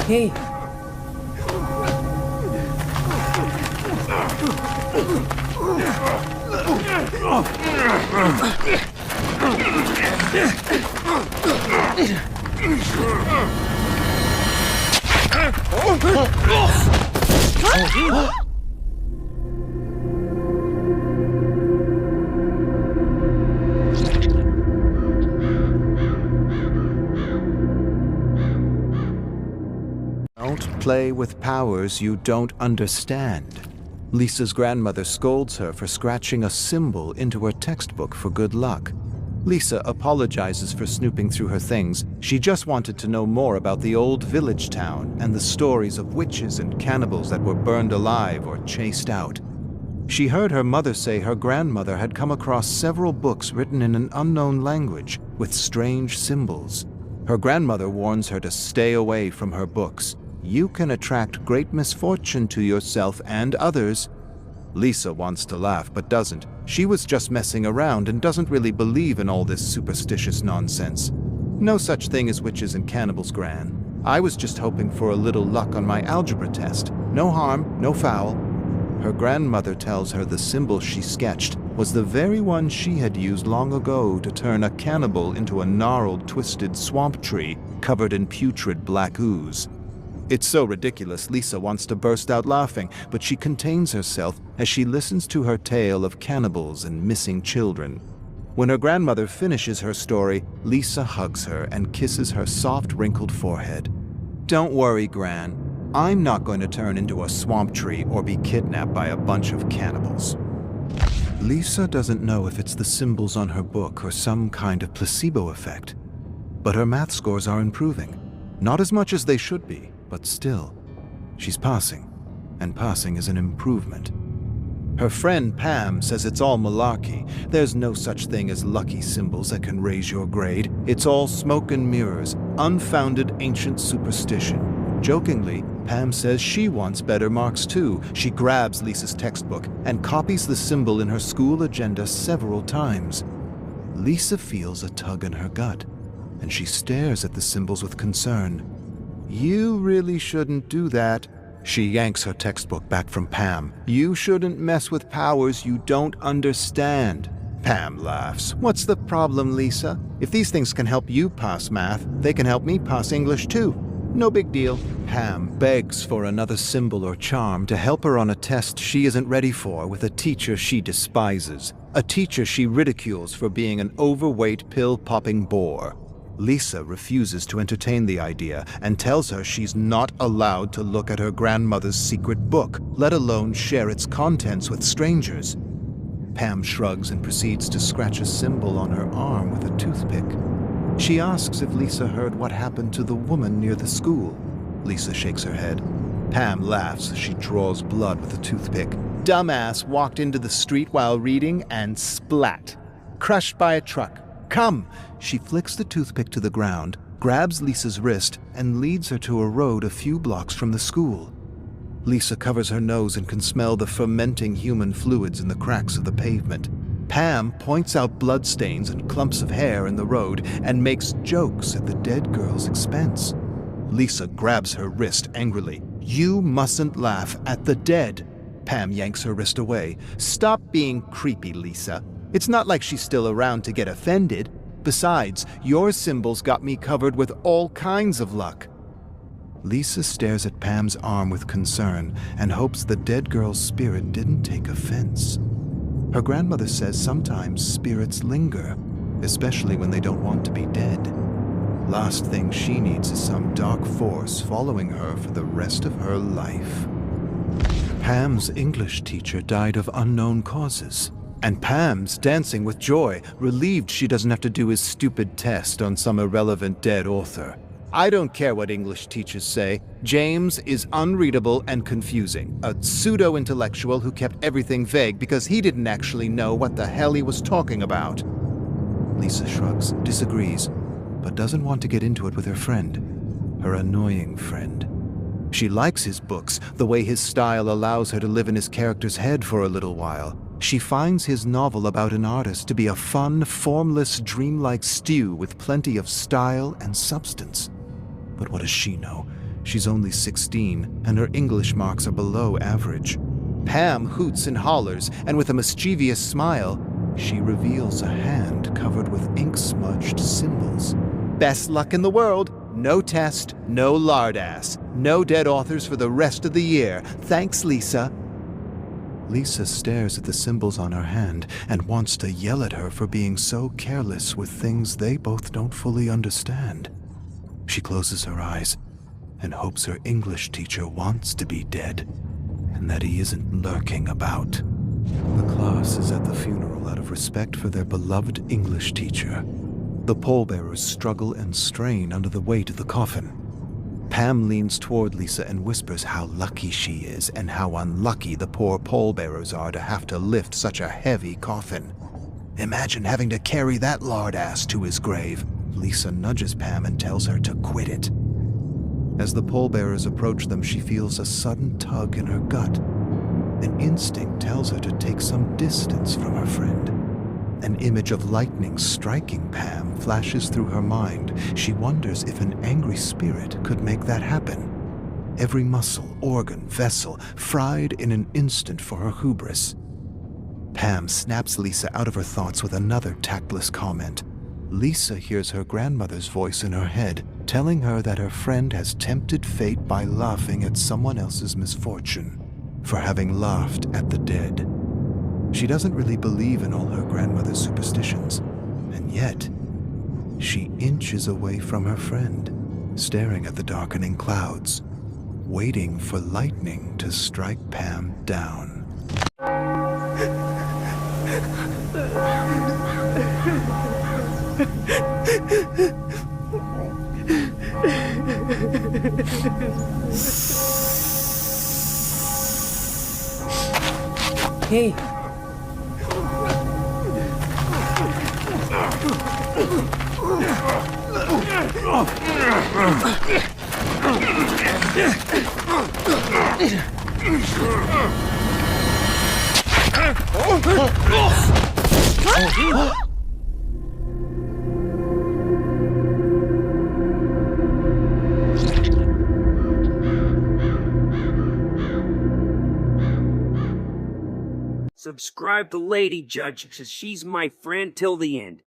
Hey. Don't play with powers you don't understand. Lisa's grandmother scolds her for scratching a symbol into her textbook for good luck. Lisa apologizes for snooping through her things. She just wanted to know more about the old village town and the stories of witches and cannibals that were burned alive or chased out. She heard her mother say her grandmother had come across several books written in an unknown language with strange symbols. Her grandmother warns her to stay away from her books. You can attract great misfortune to yourself and others. Lisa wants to laugh but doesn't. She was just messing around and doesn't really believe in all this superstitious nonsense. No such thing as witches and cannibals, Gran. I was just hoping for a little luck on my algebra test. No harm, no foul. Her grandmother tells her the symbol she sketched was the very one she had used long ago to turn a cannibal into a gnarled, twisted swamp tree covered in putrid black ooze. It's so ridiculous, Lisa wants to burst out laughing, but she contains herself as she listens to her tale of cannibals and missing children. When her grandmother finishes her story, Lisa hugs her and kisses her soft, wrinkled forehead. Don't worry, Gran. I'm not going to turn into a swamp tree or be kidnapped by a bunch of cannibals. Lisa doesn't know if it's the symbols on her book or some kind of placebo effect, but her math scores are improving. Not as much as they should be, but still, she's passing, and passing is an improvement. Her friend Pam says it's all malarkey. There's no such thing as lucky symbols that can raise your grade. It's all smoke and mirrors, unfounded ancient superstition. Jokingly, Pam says she wants better marks too. She grabs Lisa's textbook and copies the symbol in her school agenda several times. Lisa feels a tug in her gut, and she stares at the symbols with concern. You really shouldn't do that. She yanks her textbook back from Pam. You shouldn't mess with powers you don't understand. Pam laughs. What's the problem, Lisa? If these things can help you pass math, they can help me pass English too. No big deal. Pam begs for another symbol or charm to help her on a test she isn't ready for with a teacher she despises. A teacher she ridicules for being an overweight, pill-popping bore. Lisa refuses to entertain the idea and tells her she's not allowed to look at her grandmother's secret book, let alone share its contents with strangers. Pam shrugs and proceeds to scratch a symbol on her arm with a toothpick. She asks if Lisa heard what happened to the woman near the school. Lisa shakes her head. Pam laughs as she draws blood with a toothpick. Dumbass walked into the street while reading and splat. Crushed by a truck. Come! She flicks the toothpick to the ground, grabs Lisa's wrist, and leads her to a road a few blocks from the school. Lisa covers her nose and can smell the fermenting human fluids in the cracks of the pavement. Pam points out bloodstains and clumps of hair in the road and makes jokes at the dead girl's expense. Lisa grabs her wrist angrily. You mustn't laugh at the dead. Pam yanks her wrist away. Stop being creepy, Lisa. It's not like she's still around to get offended. Besides, your symbols got me covered with all kinds of luck. Lisa stares at Pam's arm with concern and hopes the dead girl's spirit didn't take offense. Her grandmother says sometimes spirits linger, especially when they don't want to be dead. Last thing she needs is some dark force following her for the rest of her life. Pam's English teacher died of unknown causes. And Pam's dancing with joy, relieved she doesn't have to do his stupid test on some irrelevant dead author. I don't care what English teachers say. James is unreadable and confusing. A pseudo-intellectual who kept everything vague because he didn't actually know what the hell he was talking about. Lisa shrugs, disagrees, but doesn't want to get into it with her friend. Her annoying friend. She likes his books, the way his style allows her to live in his character's head for a little while. She finds his novel about an artist to be a fun, formless, dreamlike stew with plenty of style and substance. But what does she know? She's only 16, and her English marks are below average. Pam hoots and hollers, and with a mischievous smile, she reveals a hand covered with ink-smudged symbols. Best luck in the world. No test, no lardass, no dead authors for the rest of the year. Thanks, Lisa. Lisa stares at the symbols on her hand and wants to yell at her for being so careless with things they both don't fully understand. She closes her eyes and hopes her English teacher wants to be dead and that he isn't lurking about. The class is at the funeral out of respect for their beloved English teacher. The pallbearers struggle and strain under the weight of the coffin. Pam leans toward Lisa and whispers how lucky she is and how unlucky the poor pallbearers are to have to lift such a heavy coffin. Imagine having to carry that lardass to his grave. Lisa nudges Pam and tells her to quit it. As the pallbearers approach them, she feels a sudden tug in her gut. An instinct tells her to take some distance from her friend. An image of lightning striking Pam flashes through her mind. She wonders if an angry spirit could make that happen. Every muscle, organ, vessel, fried in an instant for her hubris. Pam snaps Lisa out of her thoughts with another tactless comment. Lisa hears her grandmother's voice in her head, telling her that her friend has tempted fate by laughing at someone else's misfortune, for having laughed at the dead. She doesn't really believe in all her grandmother's superstitions, and yet she inches away from her friend, staring at the darkening clouds, waiting for lightning to strike Pam down. Hey. Subscribe to Lady Judge, cause she's my friend till the end.